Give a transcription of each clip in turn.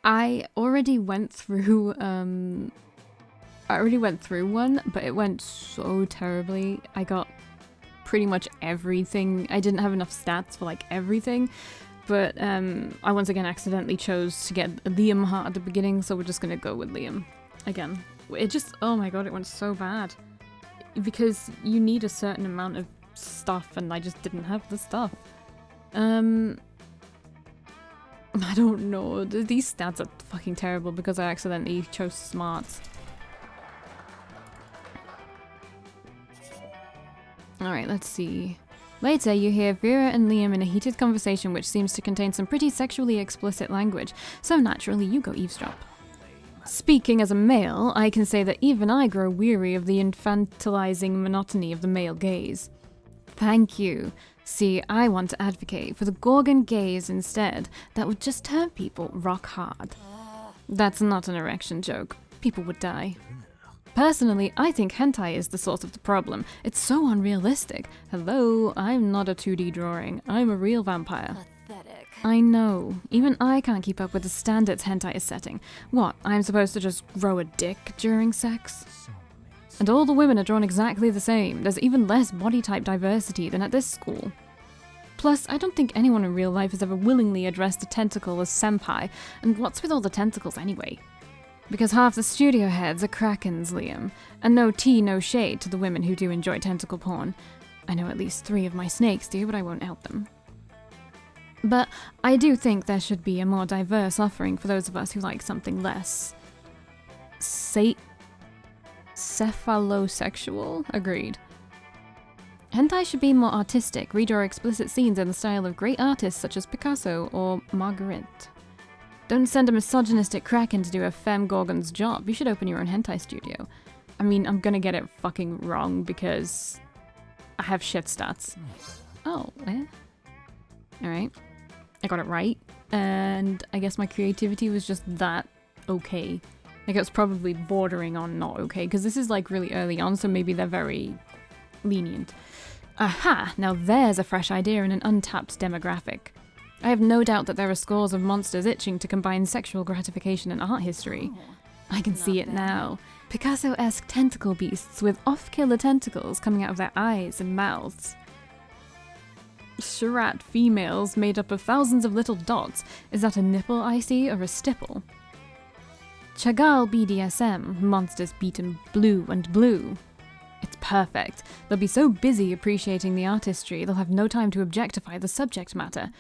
I already went through one, but it went so terribly. I got pretty much everything. I didn't have enough stats for like everything, but I once again accidentally chose to get Liam heart at the beginning, so we're just gonna go with Liam again. It just, oh my god, it went so bad. Because you need a certain amount of stuff, and I just didn't have the stuff. I don't know. These stats are fucking terrible because I accidentally chose smarts. Alright, let's see. Later, you hear Vera and Liam in a heated conversation which seems to contain some pretty sexually explicit language, so naturally you go eavesdrop. Speaking as a male, I can say that even I grow weary of the infantilizing monotony of the male gaze. Thank you. See, I want to advocate for the Gorgon gaze instead. That would just turn people rock hard. That's not an erection joke. People would die. Personally, I think hentai is the source of the problem. It's so unrealistic. Hello, I'm not a 2D drawing. I'm a real vampire. Pathetic. I know. Even I can't keep up with the standards hentai is setting. What, I'm supposed to just grow a dick during sex? And all the women are drawn exactly the same. There's even less body type diversity than at this school. Plus, I don't think anyone in real life has ever willingly addressed a tentacle as senpai, and what's with all the tentacles anyway? Because half the studio heads are krakens, Liam. And no tea, no shade to the women who do enjoy tentacle porn. I know at least 3 of my snakes do, but I won't out them. But I do think there should be a more diverse offering for those of us who like something less cephalosexual? Agreed. Hentai should be more artistic, redraw explicit scenes in the style of great artists such as Picasso or Marguerite. Don't send a misogynistic kraken to do a femme gorgon's job. You should open your own hentai studio. I mean, I'm gonna get it fucking wrong because I have shit stats. Oh, Alright. I got it right. And I guess my creativity was just that okay. Like, it was probably bordering on not okay, because this is like really early on, so maybe they're very lenient. Aha! Now there's a fresh idea in an untapped demographic. I have no doubt that there are scores of monsters itching to combine sexual gratification and art history. I can see it now. Picasso-esque tentacle beasts with off-killer tentacles coming out of their eyes and mouths. Charade females made up of thousands of little dots. Is that a nipple I see or a stipple? Chagall BDSM, monsters beaten blue and blue. It's perfect. They'll be so busy appreciating the artistry, they'll have no time to objectify the subject matter.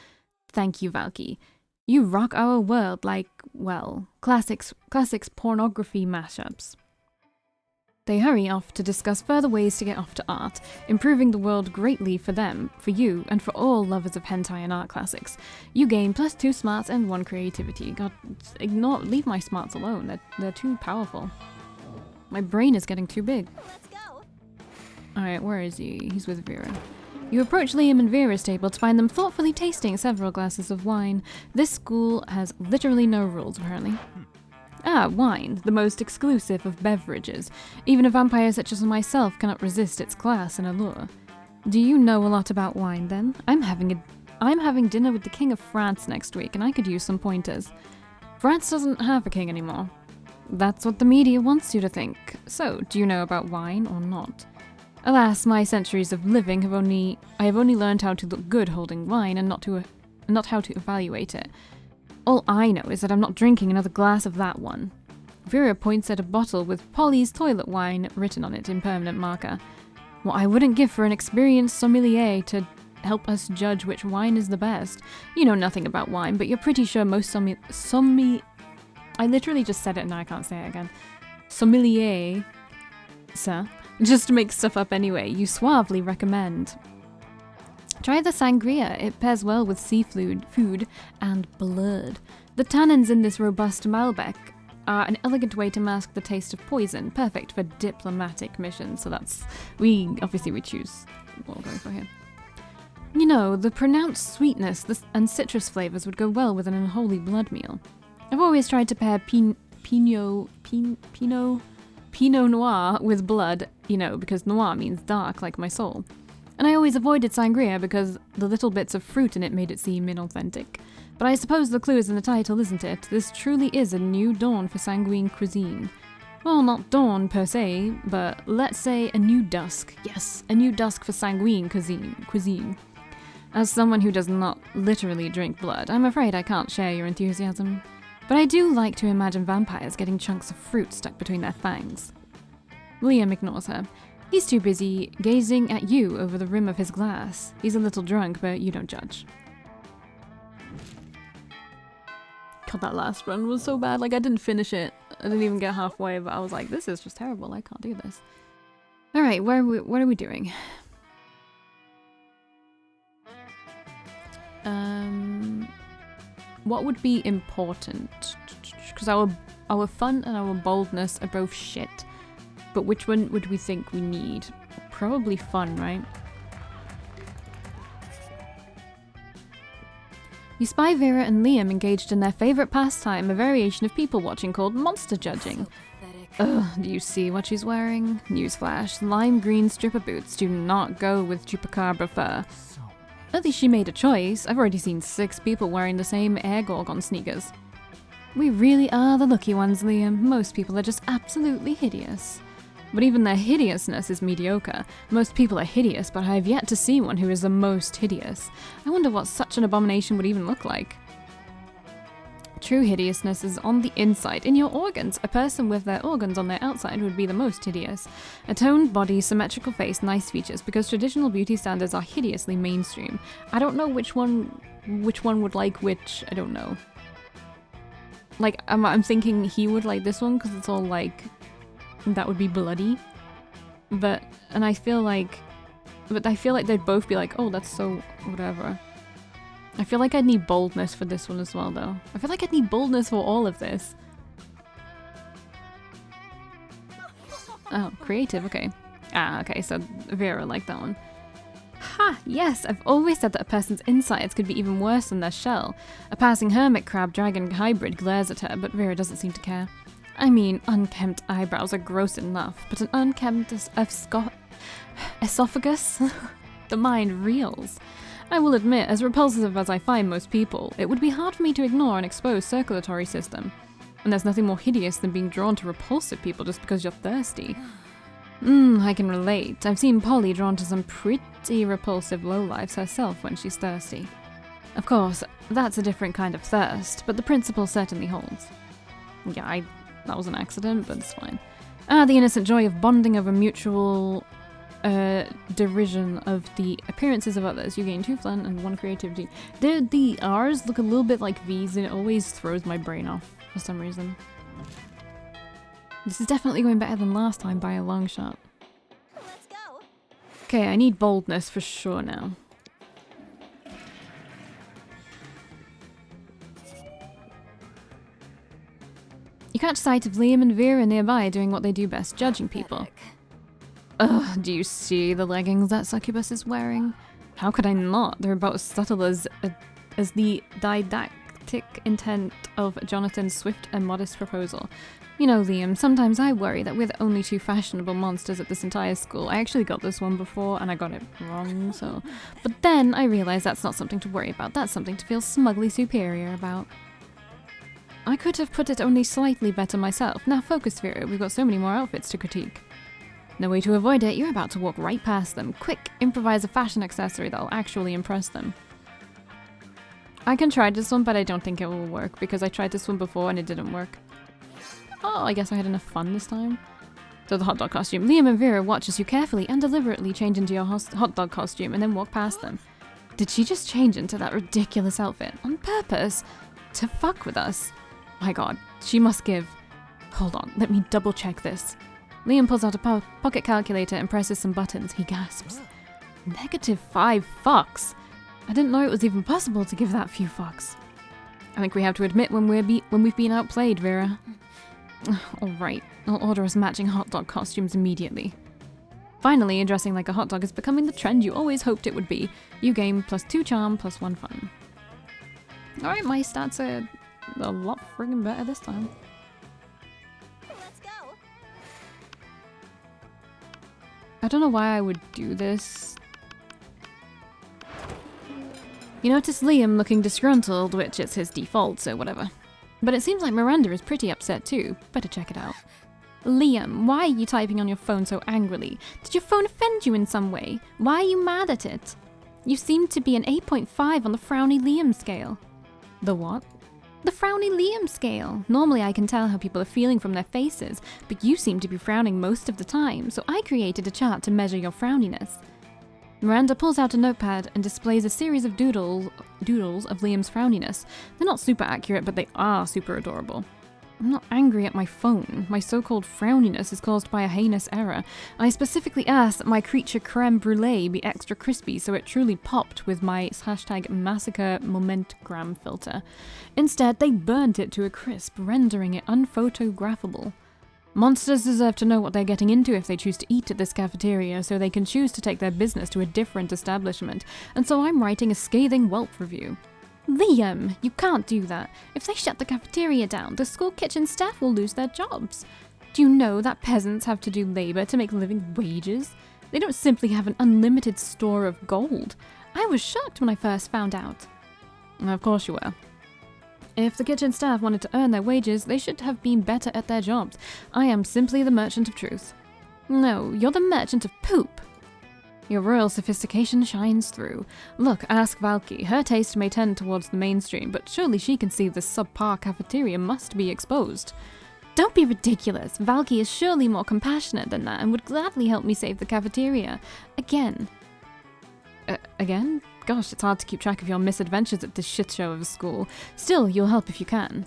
Thank you, Valkii. You rock our world like, well, classics pornography mashups. They hurry off to discuss further ways to get off to art, improving the world greatly for them, for you, and for all lovers of hentai and art classics. You gain +2 smarts and 1 creativity. God, leave my smarts alone. They're too powerful. My brain is getting too big. Let's go. Alright, where is he? He's with Vera. You approach Liam and Vera's table to find them thoughtfully tasting several glasses of wine. This school has literally no rules, apparently. Ah, wine, the most exclusive of beverages. Even a vampire such as myself cannot resist its class and allure. Do you know a lot about wine, then? I'm having dinner with the King of France next week, and I could use some pointers. France doesn't have a king anymore. That's what the media wants you to think. So, do you know about wine or not? Alas, my centuries of living I have only learned how to look good holding wine and not how to evaluate it. All I know is that I'm not drinking another glass of that one. Vera points at a bottle with Polly's toilet wine written on it in permanent marker. What I wouldn't give for an experienced sommelier to help us judge which wine is the best. You know nothing about wine, but you're pretty sure most I literally just said it and now I can't say it again. Sommelier, sir, just to make stuff up anyway, you suavely recommend. Try the sangria, it pairs well with seafood, food, and blood. The tannins in this robust Malbec are an elegant way to mask the taste of poison, perfect for diplomatic missions, so we choose what we're going for here. You know, the pronounced sweetness and citrus flavors would go well with an unholy blood meal. I've always tried to pair Pinot Noir with blood, you know, because noir means dark like my soul. And I always avoided sangria because the little bits of fruit in it made it seem inauthentic. But I suppose the clue is in the title, isn't it? This truly is a new dawn for sanguine cuisine. Well, not dawn per se, but let's say a new dusk. Yes, a new dusk for sanguine cuisine. As someone who does not literally drink blood, I'm afraid I can't share your enthusiasm. But I do like to imagine vampires getting chunks of fruit stuck between their fangs. Liam ignores her. He's too busy gazing at you over the rim of his glass. He's a little drunk, but you don't judge. God, that last run was so bad. Like, I didn't finish it. I didn't even get halfway, but I was like, this is just terrible. I can't do this. Alright, what are we doing? What would be important? Because our fun and our boldness are both shit. But which one would we think we need? Probably fun, right? You spy Vera and Liam engaged in their favourite pastime, a variation of people watching called monster judging. Ugh, do you see what she's wearing? Newsflash, lime green stripper boots do not go with chupacabra fur. At least she made a choice. I've already seen 6 people wearing the same air gorgon sneakers. We really are the lucky ones, Liam. Most people are just absolutely hideous. But even their hideousness is mediocre. Most people are hideous, but I have yet to see one who is the most hideous. I wonder what such an abomination would even look like. True hideousness is on the inside, in your organs. A person with their organs on their outside would be the most hideous. A toned body, symmetrical face, nice features, because traditional beauty standards are hideously mainstream. I don't know which one would like which, I don't know. Like, I'm thinking he would like this one, because it's all like, that would be bloody. But I feel like they'd both be like, oh, that's so whatever. I feel like I'd need boldness for this one as well, though. I feel like I'd need boldness for all of this. Oh, creative, okay. Ah, okay, so Vera liked that one. Ha! Yes, I've always said that a person's insides could be even worse than their shell. A passing hermit crab dragon hybrid glares at her, but Vera doesn't seem to care. I mean, unkempt eyebrows are gross enough, but an unkempt esophagus? The mind reels. I will admit, as repulsive as I find most people, it would be hard for me to ignore an exposed circulatory system. And there's nothing more hideous than being drawn to repulsive people just because you're thirsty. I can relate. I've seen Polly drawn to some pretty repulsive lowlifes herself when she's thirsty. Of course, that's a different kind of thirst, but the principle certainly holds. Yeah, that was an accident, but it's fine. Ah, the innocent joy of bonding over mutual derision of the appearances of others. You gain 2 fun and 1 creativity. The R's look a little bit like V's and it always throws my brain off for some reason. This is definitely going better than last time by a long shot. Let's go. Okay, I need boldness for sure now. You catch sight of Liam and Vera nearby doing what they do best, judging people. Ugh, do you see the leggings that Succubus is wearing? How could I not? They're about as subtle as the didactic intent of Jonathan's swift and modest proposal. You know, Liam, sometimes I worry that we're the only 2 fashionable monsters at this entire school. I actually got this one before and I got it wrong, so... But then I realized that's not something to worry about. That's something to feel smugly superior about. I could have put it only slightly better myself. Now focus, Vera. We've got so many more outfits to critique. No way to avoid it. You're about to walk right past them. Quick, improvise a fashion accessory that'll actually impress them. I can try this one, but I don't think it will work because I tried this one before and it didn't work. Oh, I guess I had enough fun this time. So the hot dog costume. Liam and Vera watch as you carefully and deliberately change into your hot dog costume and then walk past them. Did she just change into that ridiculous outfit on purpose? To fuck with us? My god, she must give. Hold on, let me double check this. Liam pulls out a pocket calculator and presses some buttons. He gasps. -5 fucks. I didn't know it was even possible to give that few fucks. I think we have to admit when we've been outplayed, Vera. Alright, I'll order us matching hot dog costumes immediately. Finally, dressing like a hot dog is becoming the trend you always hoped it would be. You gain +2 charm, +1 fun. Alright, my stats are a lot friggin' better this time. Let's go. I don't know why I would do this. You notice Liam looking disgruntled, which is his default, so whatever. But it seems like Miranda is pretty upset too. Better check it out. Liam, why are you typing on your phone so angrily? Did your phone offend you in some way? Why are you mad at it? You seem to be an 8.5 on the frowny Liam scale. The what? The frowny Liam scale. Normally I can tell how people are feeling from their faces, but you seem to be frowning most of the time, so I created a chart to measure your frowniness. Miranda pulls out a notepad and displays a series of doodles of Liam's frowniness. They're not super accurate, but they are super adorable. I'm not angry at my phone. My so-called frowniness is caused by a heinous error. I specifically asked that my creature creme brulee be extra crispy so it truly popped with my #massacre momentgram filter. Instead, they burnt it to a crisp, rendering it unphotographable. Monsters deserve to know what they're getting into if they choose to eat at this cafeteria, so they can choose to take their business to a different establishment, and so I'm writing a scathing Whelp review. Liam, you can't do that. If they shut the cafeteria down, the school kitchen staff will lose their jobs. Do you know that peasants have to do labor to make living wages? They don't simply have an unlimited store of gold. I was shocked when I first found out. Of course you were. If the kitchen staff wanted to earn their wages, they should have been better at their jobs. I am simply the merchant of truth. No, you're the merchant of poop. Your royal sophistication shines through. Look, ask Valkii. Her taste may tend towards the mainstream, but surely she can see this subpar cafeteria must be exposed. Don't be ridiculous. Valkii is surely more compassionate than that and would gladly help me save the cafeteria. Again. Again? Gosh, it's hard to keep track of your misadventures at this shit show of a school. Still, you'll help if you can.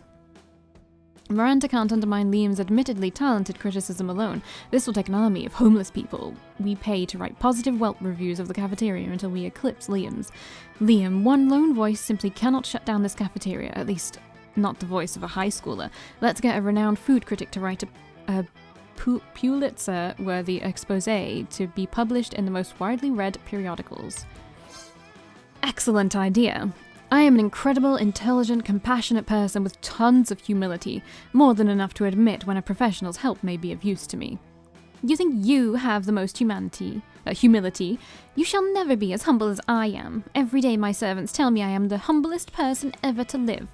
Miranda can't undermine Liam's admittedly talented criticism alone. This will take an army of homeless people we pay to write positive Whelp reviews of the cafeteria until we eclipse Liam's. Liam, one lone voice simply cannot shut down this cafeteria, at least not the voice of a high schooler. Let's get a renowned food critic to write a Pulitzer-worthy expose to be published in the most widely read periodicals. Excellent idea. I am an incredible, intelligent, compassionate person with tons of humility, more than enough to admit when a professional's help may be of use to me. You think you have the most humility? You shall never be as humble as I am. Every day my servants tell me I am the humblest person ever to live.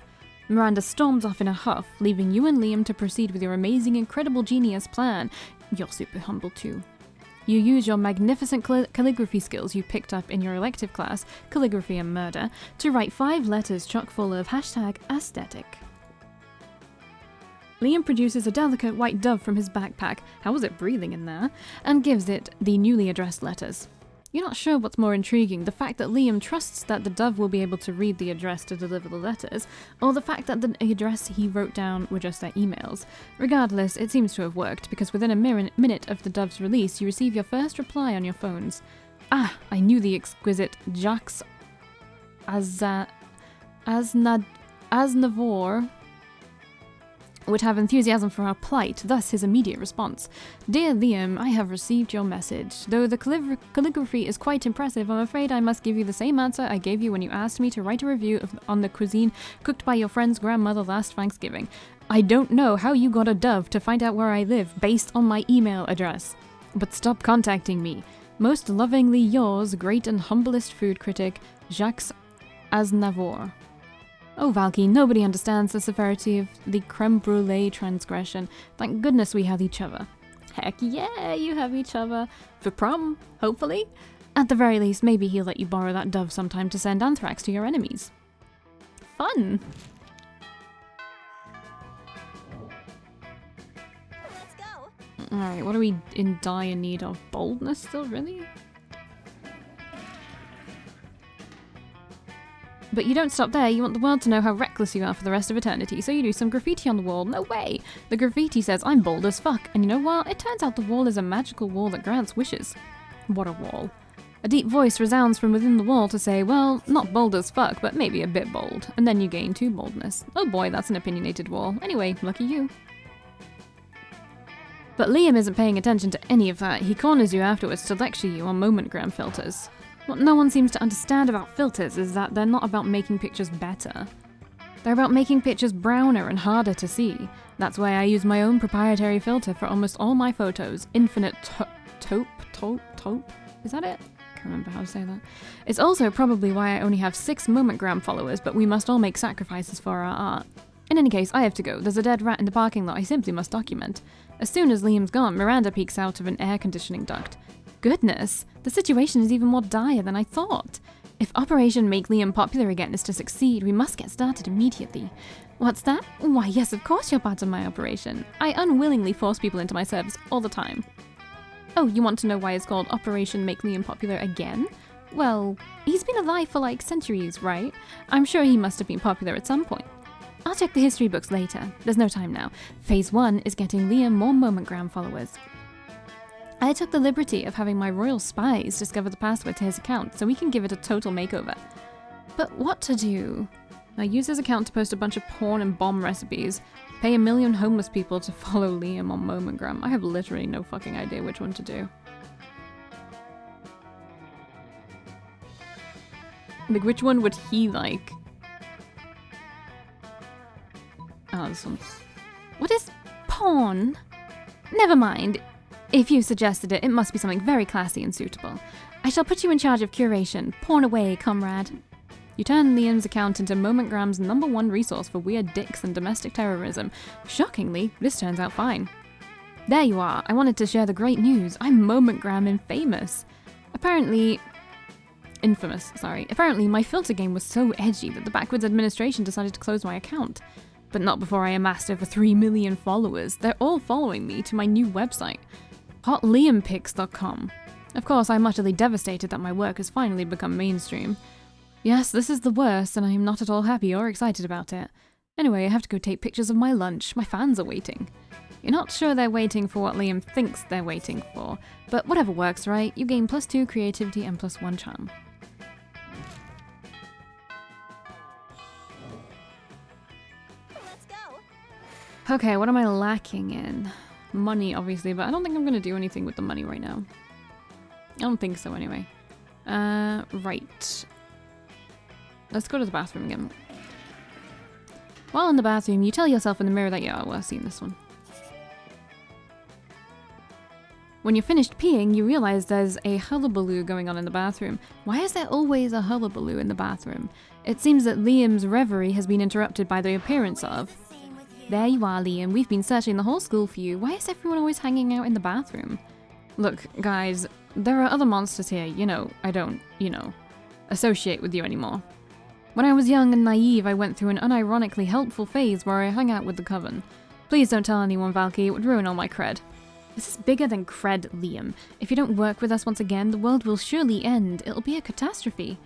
Miranda storms off in a huff, leaving you and Liam to proceed with your amazing, incredible genius plan. You're super humble too. You use your magnificent calligraphy skills you picked up in your elective class, Calligraphy and Murder, to write 5 letters chock full of #aesthetic. Liam produces a delicate white dove from his backpack, how was it breathing in there, and gives it the newly addressed letters. You're not sure what's more intriguing, the fact that Liam trusts that the dove will be able to read the address to deliver the letters, or the fact that the address he wrote down were just their emails. Regardless, it seems to have worked, because within a minute of the dove's release, you receive your first reply on your phones. Ah, I knew the exquisite Jacques Aznavour would have enthusiasm for our plight, thus his immediate response. Dear Liam, I have received your message. Though the calligraphy is quite impressive, I'm afraid I must give you the same answer I gave you when you asked me to write a review on the cuisine cooked by your friend's grandmother last Thanksgiving. I don't know how you got a dove to find out where I live based on my email address. But stop contacting me. Most lovingly yours, great and humblest food critic, Jacques Aznavour. Oh, Valkii, nobody understands the severity of the creme brulee transgression. Thank goodness we have each other. Heck yeah, you have each other. For prom, hopefully. At the very least, maybe he'll let you borrow that dove sometime to send anthrax to your enemies. Fun! Let's go. Alright, what are we in dire need of? Boldness still, really? But you don't stop there, you want the world to know how reckless you are for the rest of eternity, so you do some graffiti on the wall. No way! The graffiti says, I'm bold as fuck, and you know what? It turns out the wall is a magical wall that grants wishes. What a wall. A deep voice resounds from within the wall to say, well, not bold as fuck, but maybe a bit bold. And then you gain 2 boldness. Oh boy, that's an opinionated wall. Anyway, lucky you. But Liam isn't paying attention to any of that. He corners you afterwards to lecture you on momentgram filters. What no one seems to understand about filters is that they're not about making pictures better. They're about making pictures browner and harder to see. That's why I use my own proprietary filter for almost all my photos. Infinite taupe? Is that it? Can't remember how to say that. It's also probably why I only have 6 Momentgram followers, but we must all make sacrifices for our art. In any case, I have to go. There's a dead rat in the parking lot I simply must document. As soon as Liam's gone, Miranda peeks out of an air conditioning duct. Goodness, the situation is even more dire than I thought. If Operation Make Liam Popular Again is to succeed, we must get started immediately. What's that? Why, yes, of course you're part of my operation. I unwillingly force people into my service all the time. Oh, you want to know why it's called Operation Make Liam Popular Again? Well, he's been alive for like centuries, right? I'm sure he must have been popular at some point. I'll check the history books later. There's no time now. Phase 1 is getting Liam more Momentgram followers. I took the liberty of having my royal spies discover the password to his account so we can give it a total makeover. But what to do? I use his account to post a bunch of porn and bomb recipes, pay 1 million homeless people to follow Liam on Momentgram. I have literally no fucking idea which one to do. Like, which one would he like? Oh, this one. What is porn? Never mind. If you suggested it, it must be something very classy and suitable. I shall put you in charge of curation. Porn away, comrade. You turn Liam's account into Momentgram's #1 resource for weird dicks and domestic terrorism. Shockingly, this turns out fine. There you are. I wanted to share the great news. I'm Momentgram infamous. Apparently, my filter game was so edgy that the backwards administration decided to close my account. But not before I amassed over 3 million followers. They're all following me to my new website, hotliampics.com. Of course, I'm utterly devastated that my work has finally become mainstream. Yes, this is the worst, and I am not at all happy or excited about it. Anyway, I have to go take pictures of my lunch. My fans are waiting. You're not sure they're waiting for what Liam thinks they're waiting for, but whatever works, right? You gain +2 creativity and +1 charm. Let's go. Okay, what am I lacking in? Money, obviously, but I don't think I'm going to do anything with the money right now. I don't think so, anyway. Right. Let's go to the bathroom again. While in the bathroom, you tell yourself in the mirror that I've seen this one. When you're finished peeing, you realize there's a hullabaloo going on in the bathroom. Why is there always a hullabaloo in the bathroom? It seems that Liam's reverie has been interrupted by the appearance of... There you are, Liam. We've been searching the whole school for you. Why is everyone always hanging out in the bathroom? Look, guys, there are other monsters here. I don't, associate with you anymore. When I was young and naive, I went through an unironically helpful phase where I hung out with the Coven. Please don't tell anyone, Valkii. It would ruin all my cred. This is bigger than cred, Liam. If you don't work with us once again, the world will surely end. It'll be a catastrophe.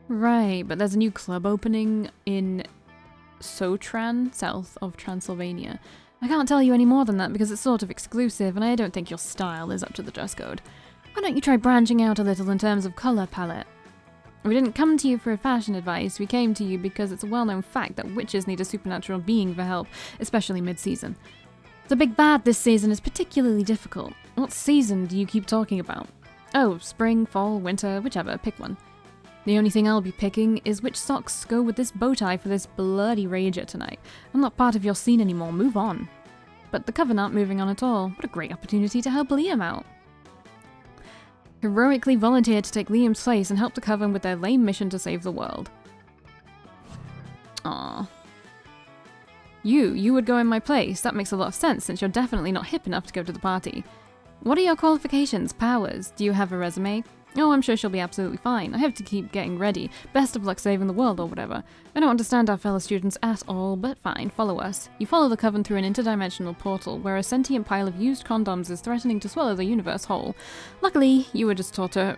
Right, but there's a new club opening in Sotran, south of Transylvania. I can't tell you any more than that because it's sort of exclusive and I don't think your style is up to the dress code. Why don't you try branching out a little in terms of colour palette? We didn't come to you for fashion advice, we came to you because it's a well-known fact that witches need a supernatural being for help, especially mid-season. The big bad this season is particularly difficult. What season do you keep talking about? Oh, spring, fall, winter, whichever, pick one. The only thing I'll be picking is which socks go with this bow tie for this bloody rager tonight. I'm not part of your scene anymore, move on. But the Coven aren't moving on at all. What a great opportunity to help Liam out. Heroically volunteered to take Liam's place and help the Coven with their lame mission to save the world. Aww. You would go in my place. That makes a lot of sense since you're definitely not hip enough to go to the party. What are your qualifications, powers? Do you have a resume? Oh, I'm sure she'll be absolutely fine. I have to keep getting ready. Best of luck saving the world or whatever. I don't understand our fellow students at all, but fine, follow us. You follow the Coven through an interdimensional portal where a sentient pile of used condoms is threatening to swallow the universe whole. Luckily, you were just taught a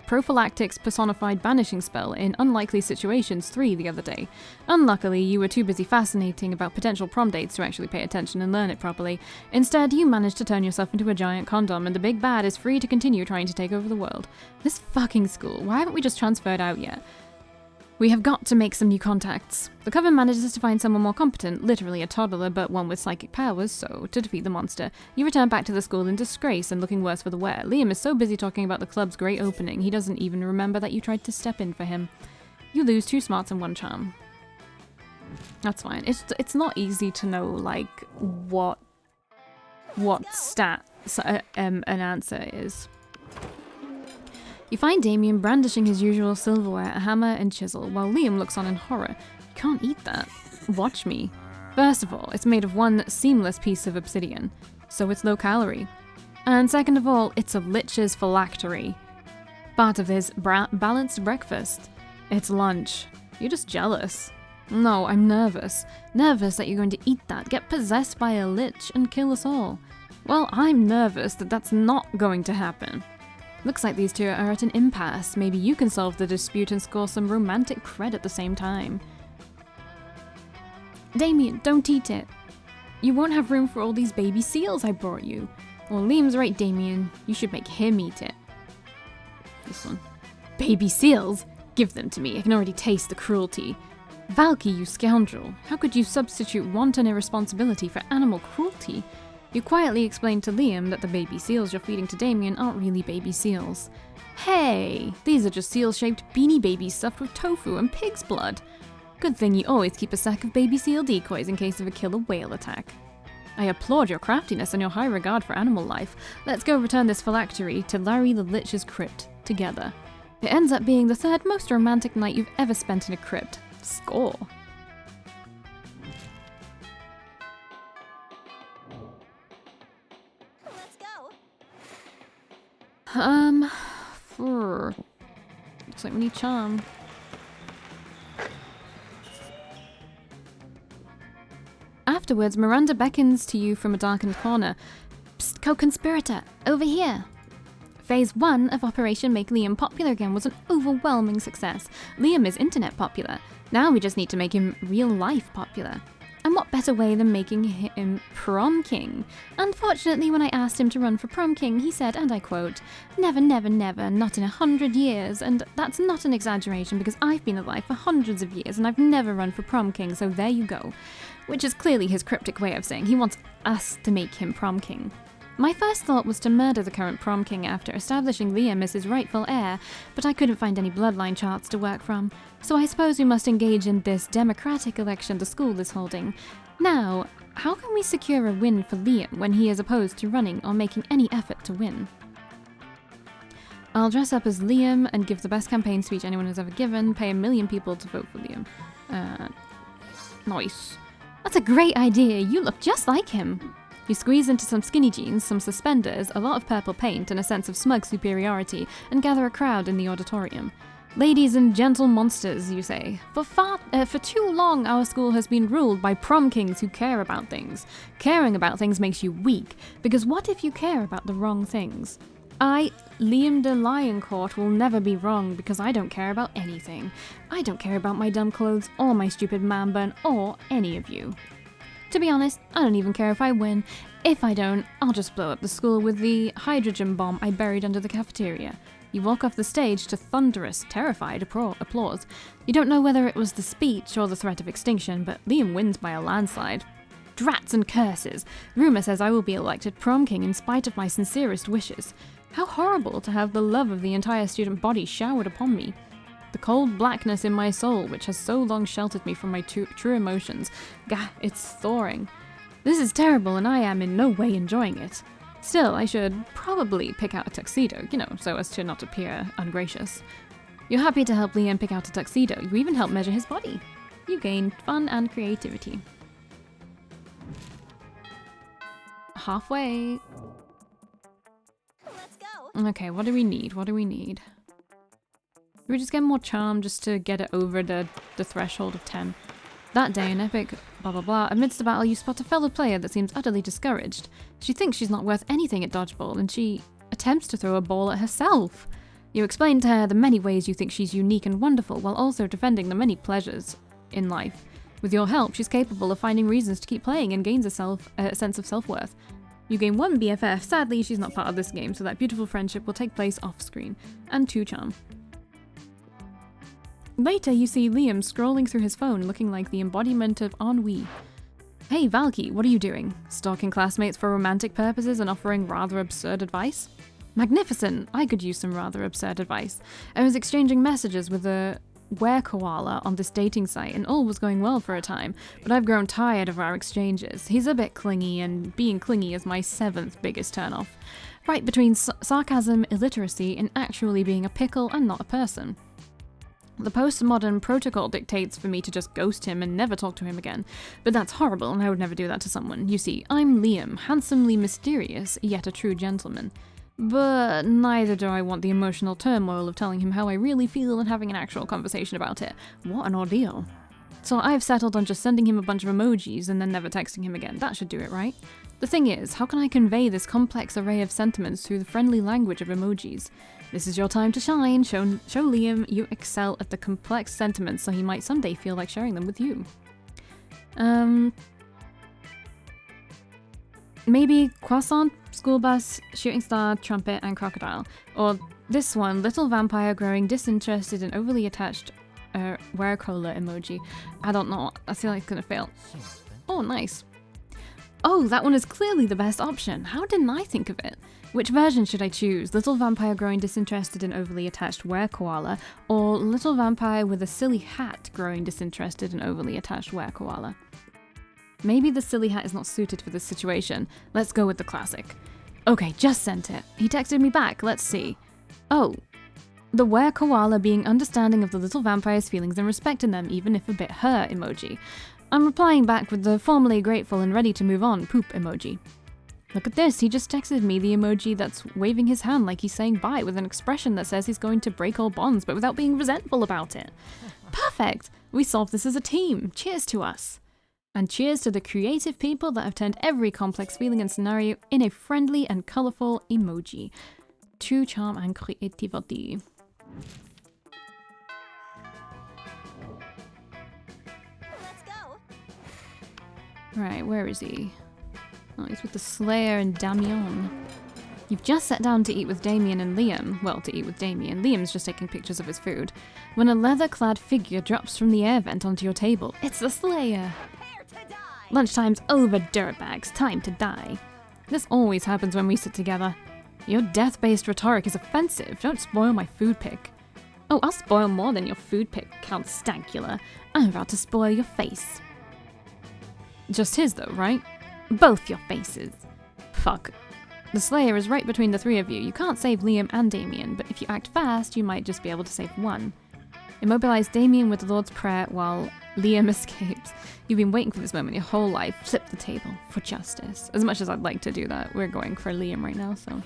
prophylactics personified banishing spell in Unlikely Situations 3 the other day. Unluckily, you were too busy fascinating about potential prom dates to actually pay attention and learn it properly. Instead, you managed to turn yourself into a giant condom and the big bad is free to continue trying to take over the world. This fucking school, why haven't we just transferred out yet? We have got to make some new contacts. The Coven manages to find someone more competent, literally a toddler but one with psychic powers, so to defeat the monster, you return back to the school in disgrace and looking worse for the wear. Liam is so busy talking about the club's great opening, he doesn't even remember that you tried to step in for him. You lose 2 smarts and 1 charm. That's fine. It's not easy to know, like, what stat an answer is. You find Damien brandishing his usual silverware, a hammer and chisel, while Liam looks on in horror. You can't eat that. Watch me. First of all, it's made of one seamless piece of obsidian, so it's low calorie. And second of all, it's a lich's phylactery. Part of his balanced breakfast. It's lunch. You're just jealous. No, I'm nervous. Nervous that you're going to eat that, get possessed by a lich, and kill us all. Well, I'm nervous that that's not going to happen. Looks like these two are at an impasse. Maybe you can solve the dispute and score some romantic cred at the same time. Damien, don't eat it. You won't have room for all these baby seals I brought you. Well, Liam's right, Damien. You should make him eat it. This one. Baby seals? Give them to me. I can already taste the cruelty. Valkii, you scoundrel. How could you substitute wanton irresponsibility for animal cruelty? You quietly explained to Liam that the baby seals you're feeding to Damien aren't really baby seals. Hey, these are just seal-shaped beanie babies stuffed with tofu and pig's blood. Good thing you always keep a sack of baby seal decoys in case of a killer whale attack. I applaud your craftiness and your high regard for animal life. Let's go return this phylactery to Larry the Lich's crypt, together. It ends up being the third most romantic night you've ever spent in a crypt. Score. Let's go. Looks like we need charm. Afterwards, Miranda beckons to you from a darkened corner. Psst, co-conspirator, over here. Phase 1 of Operation Make Liam Popular Again was an overwhelming success. Liam is internet popular. Now we just need to make him real life popular. And what better way than making him prom king? Unfortunately, when I asked him to run for prom king, he said, and I quote, "Never, never, never, not in 100 years. And that's not an exaggeration because I've been alive for hundreds of years and I've never run for prom king, so there you go. Which is clearly his cryptic way of saying he wants us to make him prom king. My first thought was to murder the current prom king after establishing Liam as his rightful heir, but I couldn't find any bloodline charts to work from, so I suppose we must engage in this democratic election the school is holding. Now, how can we secure a win for Liam when he is opposed to running or making any effort to win? I'll dress up as Liam and give the best campaign speech anyone has ever given, pay 1 million people to vote for Liam. Nice. That's a great idea, you look just like him. You squeeze into some skinny jeans, some suspenders, a lot of purple paint, and a sense of smug superiority, and gather a crowd in the auditorium. Ladies and gentle monsters, you say. For too long, our school has been ruled by prom kings who care about things. Caring about things makes you weak, because what if you care about the wrong things? I, Liam de Lioncourt, will never be wrong because I don't care about anything. I don't care about my dumb clothes, or my stupid man bun, or any of you. To be honest, I don't even care if I win. If I don't, I'll just blow up the school with the hydrogen bomb I buried under the cafeteria. You walk off the stage to thunderous, terrified applause. You don't know whether it was the speech or the threat of extinction, but Liam wins by a landslide. Drats and curses! Rumour says I will be elected prom king in spite of my sincerest wishes. How horrible to have the love of the entire student body showered upon me. The cold blackness in my soul, which has so long sheltered me from my true emotions. Gah, it's thawing. This is terrible and I am in no way enjoying it. Still, I should probably pick out a tuxedo, so as to not appear ungracious. You're happy to help Liam pick out a tuxedo. You even help measure his body. You gain fun and creativity. Halfway. Let's go. Okay, what do we need? Do we just get more charm just to get it over the threshold of 10? That day, an epic blah blah blah. Amidst the battle, you spot a fellow player that seems utterly discouraged. She thinks she's not worth anything at dodgeball, and she attempts to throw a ball at herself. You explain to her the many ways you think she's unique and wonderful, while also defending the many pleasures in life. With your help, she's capable of finding reasons to keep playing and gains a sense of self-worth. You gain 1 BFF. Sadly, she's not part of this game, so that beautiful friendship will take place off-screen. And 2 charm. Later, you see Liam scrolling through his phone looking like the embodiment of ennui. Hey Valkii, what are you doing? Stalking classmates for romantic purposes and offering rather absurd advice? Magnificent! I could use some rather absurd advice. I was exchanging messages with a were-koala on this dating site and all was going well for a time, but I've grown tired of our exchanges. He's a bit clingy and being clingy is my 7th biggest turnoff. right between sarcasm, illiteracy, and actually being a pickle and not a person. The postmodern protocol dictates for me to just ghost him and never talk to him again, but that's horrible and I would never do that to someone. You see, I'm Liam, handsomely mysterious, yet a true gentleman. But neither do I want the emotional turmoil of telling him how I really feel and having an actual conversation about it. What an ordeal. So I've settled on just sending him a bunch of emojis and then never texting him again. That should do it, right? The thing is, how can I convey this complex array of sentiments through the friendly language of emojis? This is your time to shine. Show Liam you excel at the complex sentiments so he might someday feel like sharing them with you. Maybe croissant, school bus, shooting star, trumpet, and crocodile. Or this one, little vampire growing disinterested and overly attached wear cola emoji. I don't know. I feel like it's gonna fail. Oh, nice. Oh, that one is clearly the best option. How didn't I think of it? Which version should I choose? Little vampire growing disinterested and overly attached were koala, or little vampire with a silly hat growing disinterested and overly attached were koala? Maybe the silly hat is not suited for this situation. Let's go with the classic. Okay, just sent it. He texted me back. Let's see. Oh, the were koala being understanding of the little vampire's feelings and respecting them, even if a bit her emoji. I'm replying back with the formerly grateful and ready to move on poop emoji. Look at this, he just texted me the emoji that's waving his hand like he's saying bye with an expression that says he's going to break all bonds but without being resentful about it. Perfect! We solved this as a team. Cheers to us. And cheers to the creative people that have turned every complex feeling and scenario in a friendly and colourful emoji. True charm and creativity. Let's go. Right, where is he? Oh, he's with the Slayer and Damien. You've just sat down to eat with Damien and Liam. Well, to eat with Damien. Liam's just taking pictures of his food. When a leather-clad figure drops from the air vent onto your table. It's the Slayer! Prepare to die. Lunchtime's over, dirtbags. Time to die. This always happens when we sit together. Your death-based rhetoric is offensive. Don't spoil my food pic. Oh, I'll spoil more than your food pic, Count Stancula. I'm about to spoil your face. Just his, though, right? Both your faces. Fuck. The Slayer is right between the three of you. You can't save Liam and Damien, but if you act fast, you might just be able to save one. Immobilize Damien with the Lord's Prayer while Liam escapes. You've been waiting for this moment your whole life. Flip the table for justice. As much as I'd like to do that, we're going for Liam right now, so.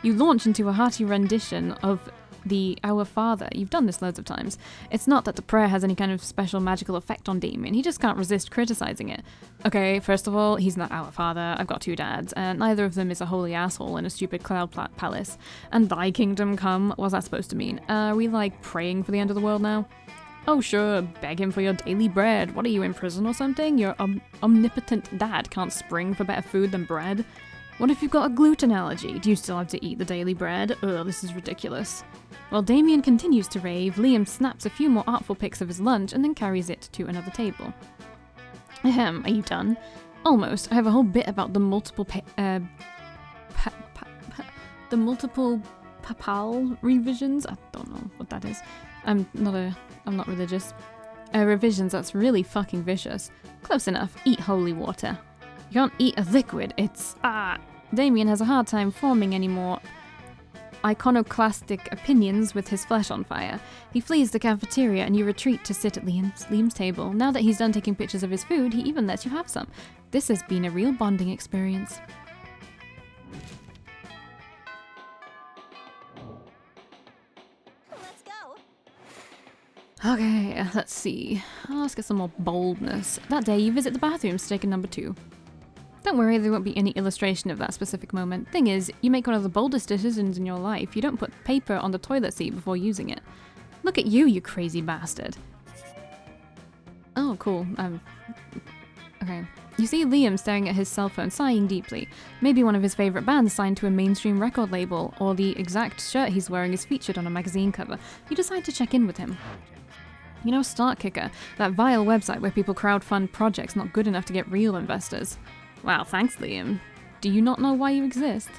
You launch into a hearty rendition of the Our Father. You've done this loads of times. It's not that the prayer has any kind of special magical effect on Damien. He just can't resist criticizing it. Okay, first of all, he's not Our Father. I've got two dads, and neither of them is a holy asshole in a stupid cloud palace. And thy kingdom come, what's that supposed to mean? Are we like praying for the end of the world now? Oh sure, beg him for your daily bread. What are you, in prison or something? Your omnipotent dad can't spring for better food than bread? What if you've got a gluten allergy? Do you still have to eat the daily bread? Ugh, this is ridiculous. While Damien continues to rave, Liam snaps a few more artful pics of his lunch and then carries it to another table. Ahem, are you done? Almost. I have a whole bit about the multiple papal revisions. I don't know what that is. I'm not religious. Revisions, that's really fucking vicious. Close enough. Eat holy water. You can't eat a liquid. It's Damien has a hard time forming any more iconoclastic opinions with his flesh on fire. He flees the cafeteria and you retreat to sit at Liam's table. Now that he's done taking pictures of his food, he even lets you have some. This has been a real bonding experience. Let's go. Okay, let's see. Let's get some more boldness. That day you visit the bathrooms to take a number 2. Don't worry, there won't be any illustration of that specific moment. Thing is, you make one of the boldest decisions in your life. You don't put paper on the toilet seat before using it. Look at you, you crazy bastard. Oh, cool. Okay. You see Liam staring at his cell phone, sighing deeply. Maybe one of his favorite bands signed to a mainstream record label, or the exact shirt he's wearing is featured on a magazine cover. You decide to check in with him. You know Startkicker, that vile website where people crowdfund projects not good enough to get real investors. Wow, thanks, Liam. Do you not know why you exist?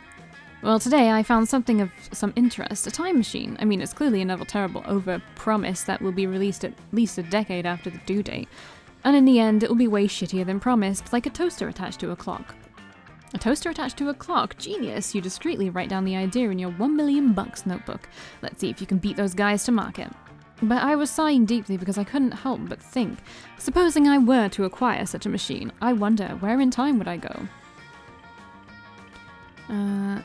Well, today I found something of some interest. A time machine. I mean, it's clearly another terrible over-promise that will be released at least a decade after the due date. And in the end, it will be way shittier than promised, like a toaster attached to a clock. A toaster attached to a clock. Genius. You discreetly write down the idea in your $1 million notebook. Let's see if you can beat those guys to market. But I was sighing deeply because I couldn't help but think, supposing I were to acquire such a machine, I wonder where in time would I go? I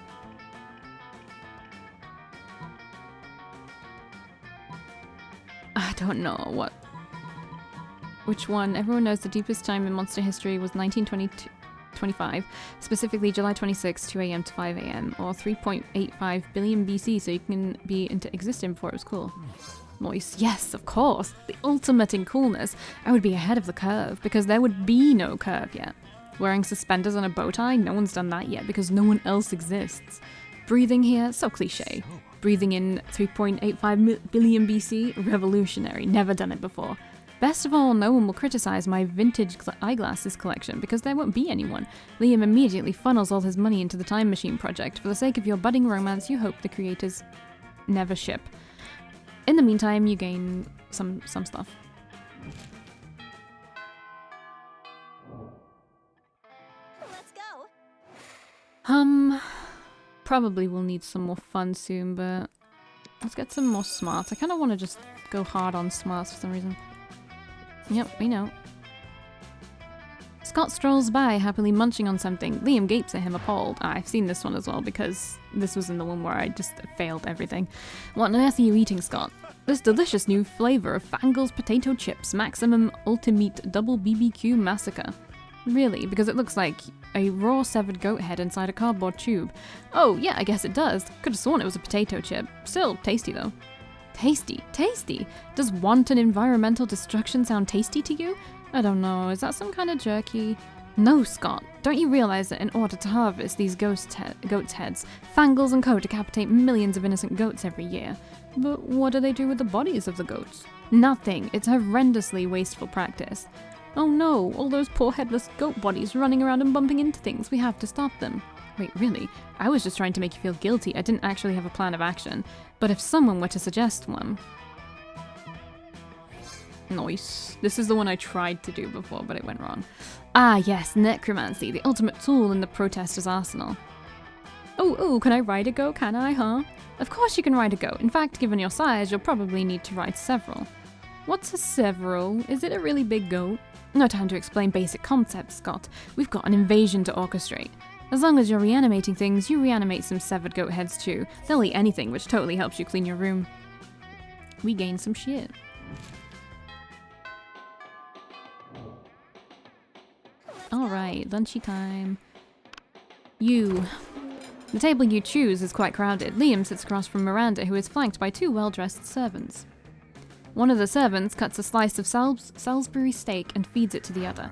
don't know what. Which one? Everyone knows the deepest time in monster history was 1925, specifically July 26, 2 a.m. to 5 a.m. or 3.85 billion BC, so you can be into existing before it was cool. Noise. Yes, of course. The ultimate in coolness. I would be ahead of the curve because there would be no curve yet. Wearing suspenders on a bow tie? No one's done that yet because no one else exists. Breathing here? So cliche. Breathing in 3.85 billion BC? Revolutionary. Never done it before. Best of all, no one will criticize my vintage eyeglasses collection because there won't be anyone. Liam immediately funnels all his money into the time machine project. For the sake of your budding romance, you hope the creators never ship. In the meantime, you gain some stuff. Let's go. Probably will need some more fun soon, but let's get some more smarts. I kind of want to just go hard on smarts for some reason. Yep, we know. Scott strolls by, happily munching on something. Liam gapes at him, appalled. I've seen this one as well, because this was in the one where I just failed everything. What on earth are you eating, Scott? This delicious new flavor of Fangles potato chips, maximum ultimate double BBQ massacre. Really? Because it looks like a raw severed goat head inside a cardboard tube. Oh, yeah, I guess it does. Could have sworn it was a potato chip. Still, tasty though. Tasty? Tasty? Does wanton environmental destruction sound tasty to you? I don't know, is that some kind of jerky? No, Scott. Don't you realize that in order to harvest these goat's heads, Fangles and Co. decapitate millions of innocent goats every year? But what do they do with the bodies of the goats? Nothing. It's horrendously wasteful practice. Oh no, all those poor headless goat bodies running around and bumping into things. We have to stop them. Wait, really? I was just trying to make you feel guilty. I didn't actually have a plan of action. But if someone were to suggest one... Nice. This is the one I tried to do before, but it went wrong. Ah, yes, necromancy, the ultimate tool in the protester's arsenal. Oh, can I ride a goat, can I, huh? Of course you can ride a goat. In fact, given your size, you'll probably need to ride several. What's a several? Is it a really big goat? No time to explain basic concepts, Scott. We've got an invasion to orchestrate. As long as you're reanimating things, you reanimate some severed goat heads too. They'll eat anything, which totally helps you clean your room. We gain some shit. Alright, lunchy time. You. The table you choose is quite crowded. Liam sits across from Miranda, who is flanked by two well-dressed servants. One of the servants cuts a slice of Salisbury steak and feeds it to the other.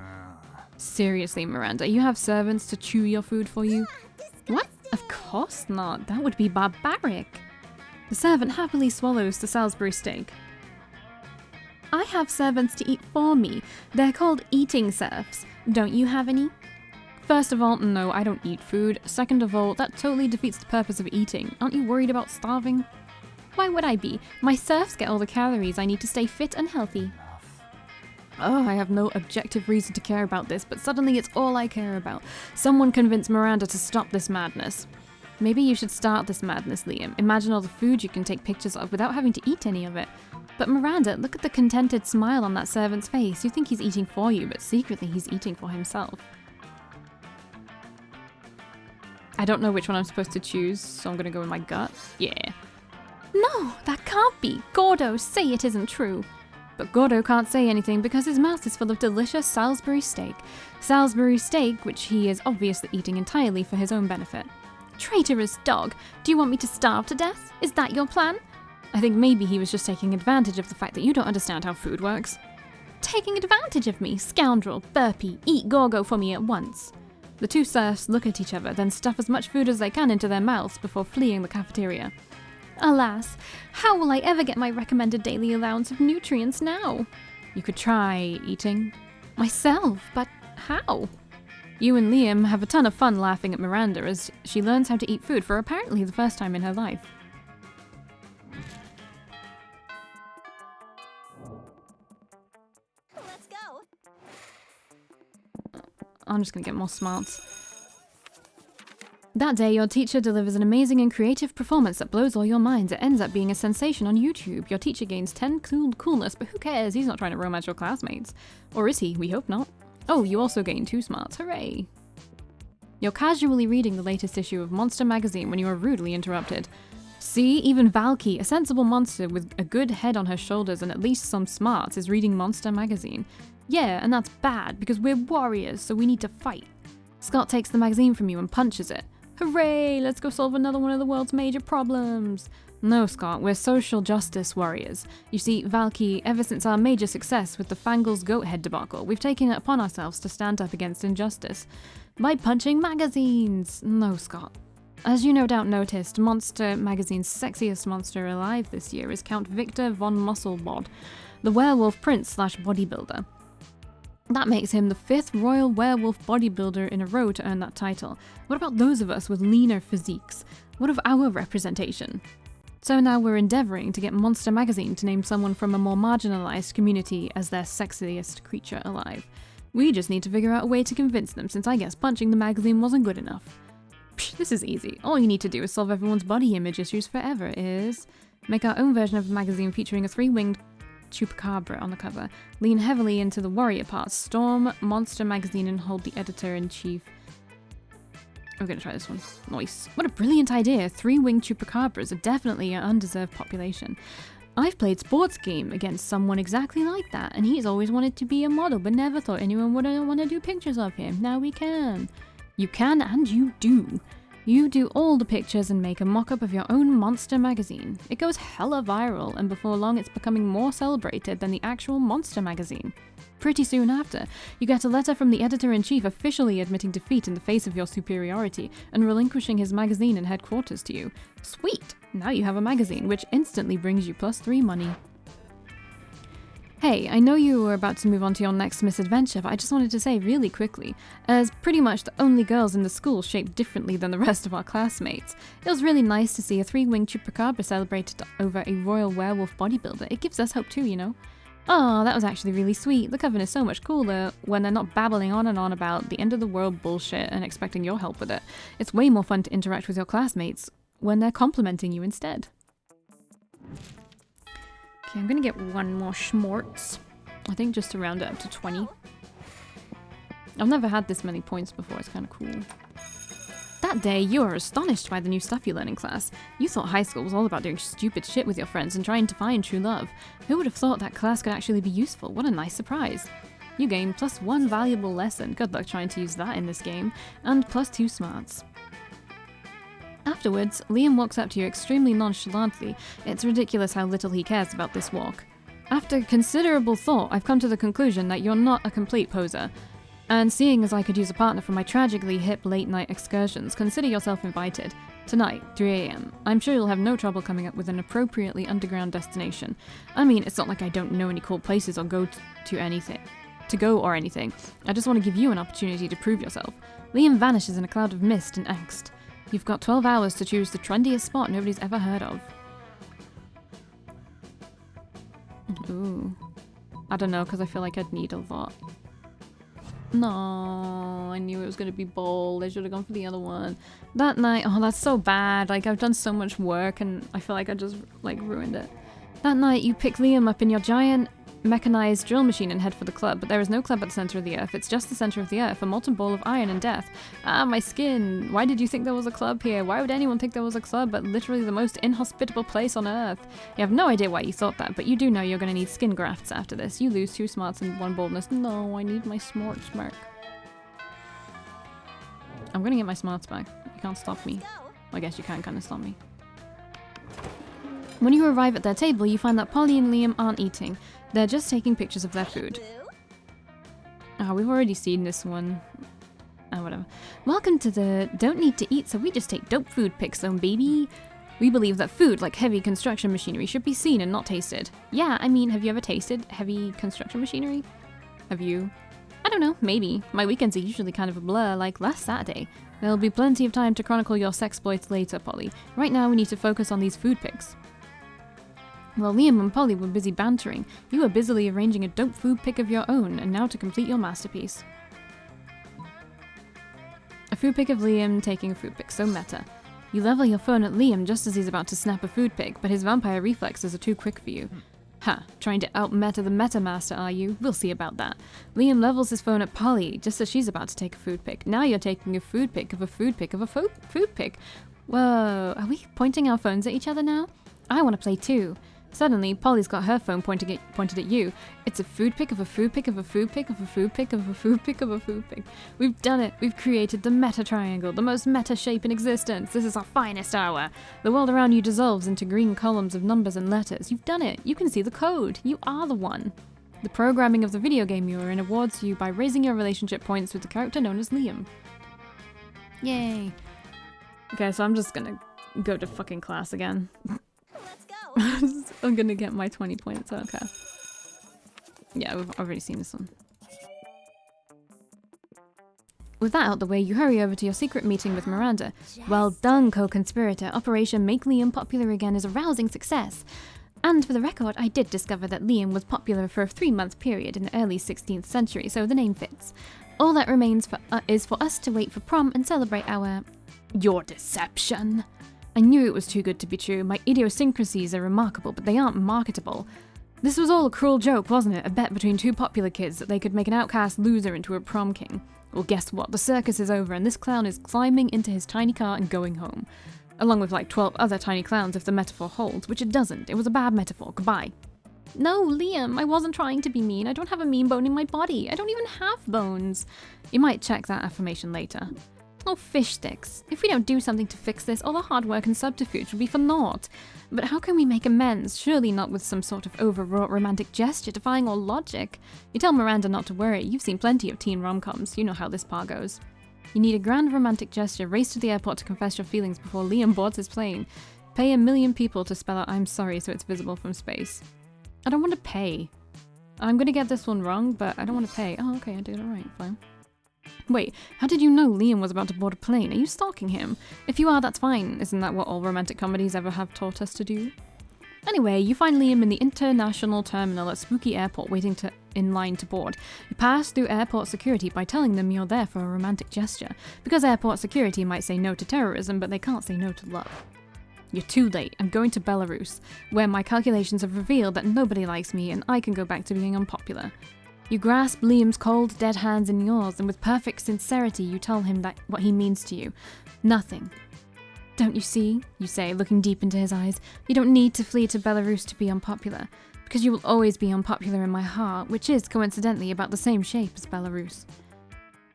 Seriously, Miranda, you have servants to chew your food for you? What? Of course not. That would be barbaric. The servant happily swallows the Salisbury steak. I have servants to eat for me. They're called eating serfs. Don't you have any? First of all, no, I don't eat food. Second of all, that totally defeats the purpose of eating. Aren't you worried about starving? Why would I be? My serfs get all the calories I need to stay fit and healthy. Oh, I have no objective reason to care about this, but suddenly it's all I care about. Someone convince Miranda to stop this madness. Maybe you should start this madness, Liam. Imagine all the food you can take pictures of without having to eat any of it. But Miranda, look at the contented smile on that servant's face. You think he's eating for you, but secretly he's eating for himself. I don't know which one I'm supposed to choose, so I'm gonna go with my gut. Yeah. No, that can't be. Gordo, say it isn't true. But Gordo can't say anything because his mouth is full of delicious Salisbury steak. Salisbury steak, which he is obviously eating entirely for his own benefit. Traitorous dog! Do you want me to starve to death? Is that your plan? I think maybe he was just taking advantage of the fact that you don't understand how food works. Taking advantage of me? Scoundrel, burpee, eat Gorgo for me at once. The two serfs look at each other, then stuff as much food as they can into their mouths before fleeing the cafeteria. Alas, how will I ever get my recommended daily allowance of nutrients now? You could try eating myself, but how? You and Liam have a ton of fun laughing at Miranda as she learns how to eat food for apparently the first time in her life. Let's go. I'm just gonna get more smarts. That day, your teacher delivers an amazing and creative performance that blows all your minds. It ends up being a sensation on YouTube. Your teacher gains 10 coolness, but who cares? He's not trying to romance your classmates. Or is he? We hope not. Oh, you also gain 2 smarts. Hooray! You're casually reading the latest issue of Monster magazine when you are rudely interrupted. See, even Valkii, a sensible monster with a good head on her shoulders and at least some smarts, is reading Monster magazine. Yeah, and that's bad, because we're warriors, so we need to fight. Scott takes the magazine from you and punches it. Hooray! Let's go solve another one of the world's major problems! No, Scott, we're social justice warriors. You see, Valkii, ever since our major success with the Fangles goat head debacle, we've taken it upon ourselves to stand up against injustice. By punching magazines! No, Scott. As you no doubt noticed, Monster magazine's sexiest monster alive this year is Count Victor von Musselbod, the werewolf prince / bodybuilder. That makes him the 5th royal werewolf bodybuilder in a row to earn that title. What about those of us with leaner physiques? What of our representation? So now we're endeavouring to get Monster magazine to name someone from a more marginalised community as their sexiest creature alive. We just need to figure out a way to convince them, since I guess punching the magazine wasn't good enough. Psh, this is easy. All you need to do is solve everyone's body image issues forever is make our own version of the magazine featuring a 3-winged chupacabra on the cover. Lean heavily into the warrior parts. Storm Monster magazine and hold the editor-in-chief. We're gonna try this one. Nice. What a brilliant idea. 3-winged chupacabras are definitely an undeserved population. I've played sports game against someone exactly like that, and he's always wanted to be a model, but never thought anyone would want to do pictures of him. Now we can. You can, and you do. You do all the pictures and make a mock-up of your own Monster magazine. It goes hella viral, and before long it's becoming more celebrated than the actual Monster magazine. Pretty soon after, you get a letter from the editor-in-chief officially admitting defeat in the face of your superiority and relinquishing his magazine and headquarters to you. Sweet! Now you have a magazine, which instantly brings you +3 money. Hey, I know you were about to move on to your next misadventure, but I just wanted to say really quickly, as pretty much the only girls in the school shaped differently than the rest of our classmates, it was really nice to see a 3-winged chupacabra celebrated over a royal werewolf bodybuilder. It gives us hope too, you know? Oh, that was actually really sweet. The coven is so much cooler when they're not babbling on and on about the end of the world bullshit and expecting your help with it. It's way more fun to interact with your classmates when they're complimenting you instead. Okay, I'm gonna get 1 more schmorts. I think just to round it up to 20. I've never had this many points before, it's kind of cool. That day, you were astonished by the new stuff you learned in class. You thought high school was all about doing stupid shit with your friends and trying to find true love. Who would have thought that class could actually be useful? What a nice surprise. You gain +1 valuable lesson, good luck trying to use that in this game, and +2 smarts. Afterwards, Liam walks up to you extremely nonchalantly. It's ridiculous how little he cares about this walk. After considerable thought, I've come to the conclusion that you're not a complete poser. And seeing as I could use a partner for my tragically hip late-night excursions, consider yourself invited. Tonight, 3 AM. I'm sure you'll have no trouble coming up with an appropriately underground destination. I mean, it's not like I don't know any cool places or go to anything. I just want to give you an opportunity to prove yourself. Liam vanishes in a cloud of mist and angst. You've got 12 hours to choose the trendiest spot nobody's ever heard of. Ooh. I don't know, because I feel like I'd need a lot. No, I knew it was going to be bold. I should have gone for the other one. That night, oh, that's so bad. Like, I've done so much work and I feel like I just, like, ruined it. That night, you pick Liam up in your giant mechanized drill machine and head for the club, but there is no club at the center of the earth. It's just the center of the earth, a molten ball of iron and death. Ah, my skin. Why did you think there was a club here? Why would anyone think there was a club at literally the most inhospitable place on earth? You have no idea why you thought that, but you do know you're going to need skin grafts after this. You lose 2 smarts and 1 boldness. No, I need my smarts back. I'm going to get my smarts back. You can't stop me. Well, I guess you can kind of stop me. When you arrive at their table, you find that Polly and Liam aren't eating. They're just taking pictures of their food. Ah, we've already seen this one. Ah, whatever. Welcome to the don't need to eat, so we just take dope food pics zone, baby. We believe that food, like heavy construction machinery, should be seen and not tasted. Yeah, I mean, have you ever tasted heavy construction machinery? Have you? I don't know, maybe. My weekends are usually kind of a blur, like last Saturday. There'll be plenty of time to chronicle your sexploits later, Polly. Right now, we need to focus on these food pics. While Liam and Polly were busy bantering, you were busily arranging a dope food pic of your own, and now to complete your masterpiece. A food pic of Liam taking a food pic, so meta. You level your phone at Liam just as he's about to snap a food pic, but his vampire reflexes are too quick for you. Ha, trying to out-meta the meta master, are you? We'll see about that. Liam levels his phone at Polly just as she's about to take a food pic. Now you're taking a food pic of a food pic of a food pic. Whoa, are we pointing our phones at each other now? I want to play too. Suddenly, Polly's got her phone pointed at you. It's a food pic of a food pic of a food pic of a food pic of a food pic of a food pic. We've done it. We've created the meta triangle, the most meta shape in existence. This is our finest hour. The world around you dissolves into green columns of numbers and letters. You've done it. You can see the code. You are the one. The programming of the video game you are in awards you by raising your relationship points with the character known as Liam. Yay. Okay, so I'm just gonna go to fucking class again. Let's go. I'm gonna get my 20 points, okay. Yeah, we've already seen this one. With that out the way, you hurry over to your secret meeting with Miranda. Well done, co-conspirator. Operation Make Liam Popular Again is a rousing success. And for the record, I did discover that Liam was popular for a 3-month period in the early 16th century, so the name fits. All that remains is for us to wait for prom and celebrate your deception. I knew it was too good to be true. My idiosyncrasies are remarkable, but they aren't marketable. This was all a cruel joke, wasn't it? A bet between two popular kids that they could make an outcast loser into a prom king. Well, guess what? The circus is over and this clown is climbing into his tiny car and going home. Along with like 12 other tiny clowns if the metaphor holds, which it doesn't. It was a bad metaphor. Goodbye. No, Liam, I wasn't trying to be mean. I don't have a mean bone in my body. I don't even have bones. You might check that affirmation later. Oh, fish sticks. If we don't do something to fix this, all the hard work and subterfuge will be for naught. But how can we make amends? Surely not with some sort of overwrought romantic gesture defying all logic. You tell Miranda not to worry. You've seen plenty of teen rom-coms. You know how this part goes. You need a grand romantic gesture. Race to the airport to confess your feelings before Liam boards his plane. Pay 1 million people to spell out I'm sorry so it's visible from space. I don't want to pay. I'm gonna get this one wrong, but I don't want to pay. Oh, okay, I did it right. Fine. Wait, how did you know Liam was about to board a plane? Are you stalking him? If you are, that's fine. Isn't that what all romantic comedies ever have taught us to do? Anyway, you find Liam in the international terminal at Spooky Airport waiting in line to board. You pass through airport security by telling them you're there for a romantic gesture, because airport security might say no to terrorism, but they can't say no to love. You're too late. I'm going to Belarus, where my calculations have revealed that nobody likes me and I can go back to being unpopular. You grasp Liam's cold, dead hands in yours, and with perfect sincerity you tell him that what he means to you. Nothing. Don't you see? You say, looking deep into his eyes. You don't need to flee to Belarus to be unpopular, because you will always be unpopular in my heart, which is, coincidentally, about the same shape as Belarus.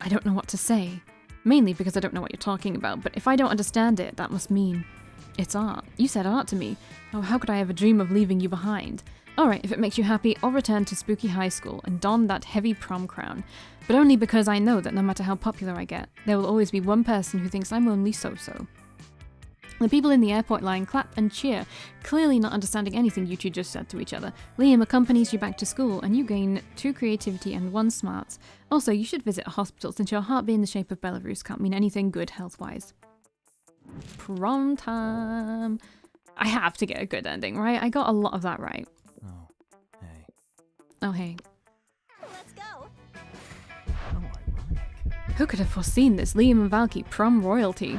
I don't know what to say. Mainly because I don't know what you're talking about, but if I don't understand it, that must mean it's art. You said art to me. Oh, how could I ever dream of leaving you behind? Alright, if it makes you happy, I'll return to Spooky High School and don that heavy prom crown. But only because I know that no matter how popular I get, there will always be one person who thinks I'm only so-so. The people in the airport line clap and cheer, clearly not understanding anything you two just said to each other. Liam accompanies you back to school, and you gain 2 creativity and 1 smarts. Also, you should visit a hospital, since your heart being the shape of Belarus can't mean anything good health-wise. Prom time. I have to get a good ending, right? I got a lot of that right. Oh, hey. Oh, hey. Let's go. How ironic. Who could have foreseen this? Liam and Valkii, prom royalty.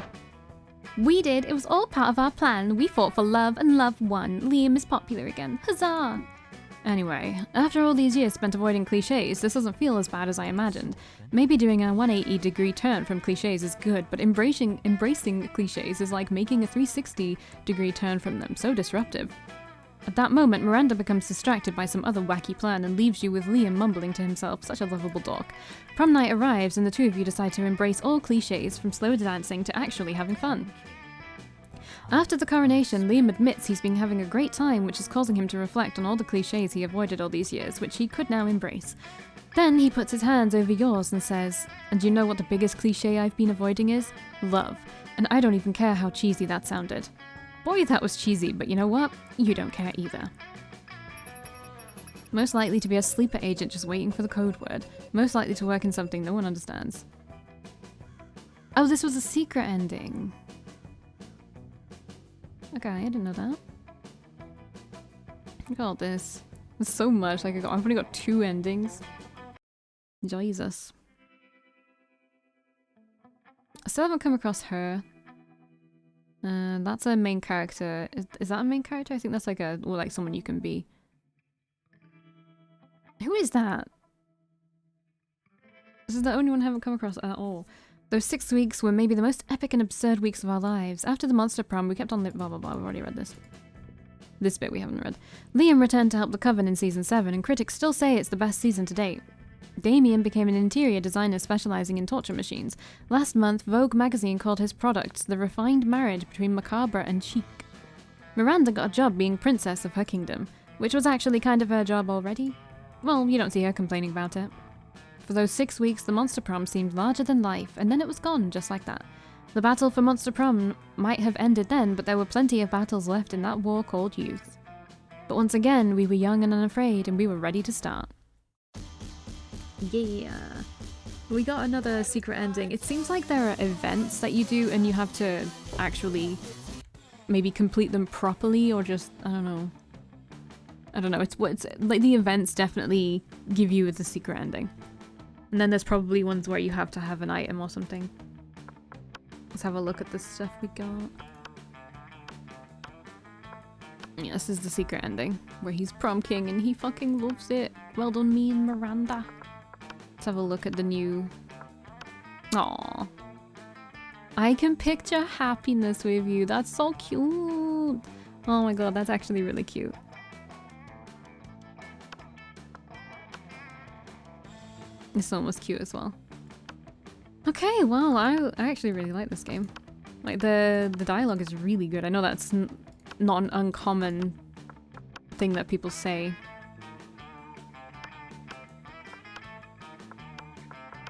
We did. It was all part of our plan. We fought for love and love won. Liam is popular again. Huzzah! Anyway, after all these years spent avoiding cliches, this doesn't feel as bad as I imagined. Maybe doing a 180-degree turn from cliches is good, but embracing cliches is like making a 360-degree turn from them, so disruptive. At that moment, Miranda becomes distracted by some other wacky plan and leaves you with Liam mumbling to himself, such a lovable dork. Prom night arrives and the two of you decide to embrace all cliches, from slow dancing to actually having fun. After the coronation, Liam admits he's been having a great time, which is causing him to reflect on all the cliches he avoided all these years, which he could now embrace. Then he puts his hands over yours and says, "And you know what the biggest cliche I've been avoiding is? Love. And I don't even care how cheesy that sounded." Boy, that was cheesy, but you know what? You don't care either. Most likely to be a sleeper agent just waiting for the code word. Most likely to work in something no one understands. Oh, this was a secret ending. Okay, I didn't know that. Look at all this. There's so much. Like, I've only got 2 endings. Jesus. still haven't come across her. That's a main character. Is that a main character? I think that's like or like someone you can be. Who is that? This is the only one I haven't come across at all. Those 6 weeks were maybe the most epic and absurd weeks of our lives. After the Monster Prom, we kept on blah blah blah. We've already read this. This bit we haven't read. Liam returned to help the Coven in Season 7, and critics still say it's the best season to date. Damien became an interior designer specializing in torture machines. Last month, Vogue magazine called his products the refined marriage between macabre and chic. Miranda got a job being princess of her kingdom, which was actually kind of her job already. Well, you don't see her complaining about it. For those 6 weeks, the Monster Prom seemed larger than life, and then it was gone, just like that. The battle for Monster Prom might have ended then, but there were plenty of battles left in that war called youth. But once again, we were young and unafraid, and we were ready to start. Yeah. We got another secret ending. It seems like there are events that you do, and you have to actually maybe complete them properly, or just, I don't know. It's like the events definitely give you the secret ending. And then there's probably ones where you have to have an item or something. Let's have a look at the stuff we got. Yeah, this is the secret ending, where he's prom king and he fucking loves it. Well done, me and Miranda. Let's have a look at the new... Aww. I can picture happiness with you. That's so cute. Oh my god, that's actually really cute. This one was cute as well. Okay, well, I actually really like this game. Like, the dialogue is really good. I know that's not an uncommon thing that people say.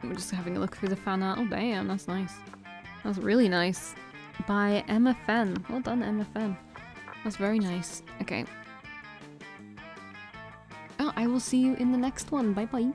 I'm just having a look through the fan art. Oh, damn, that's nice. That's really nice. By Emma Fenn. Well done, Emma Fenn. That's very nice. Okay. Oh, I will see you in the next one. Bye-bye.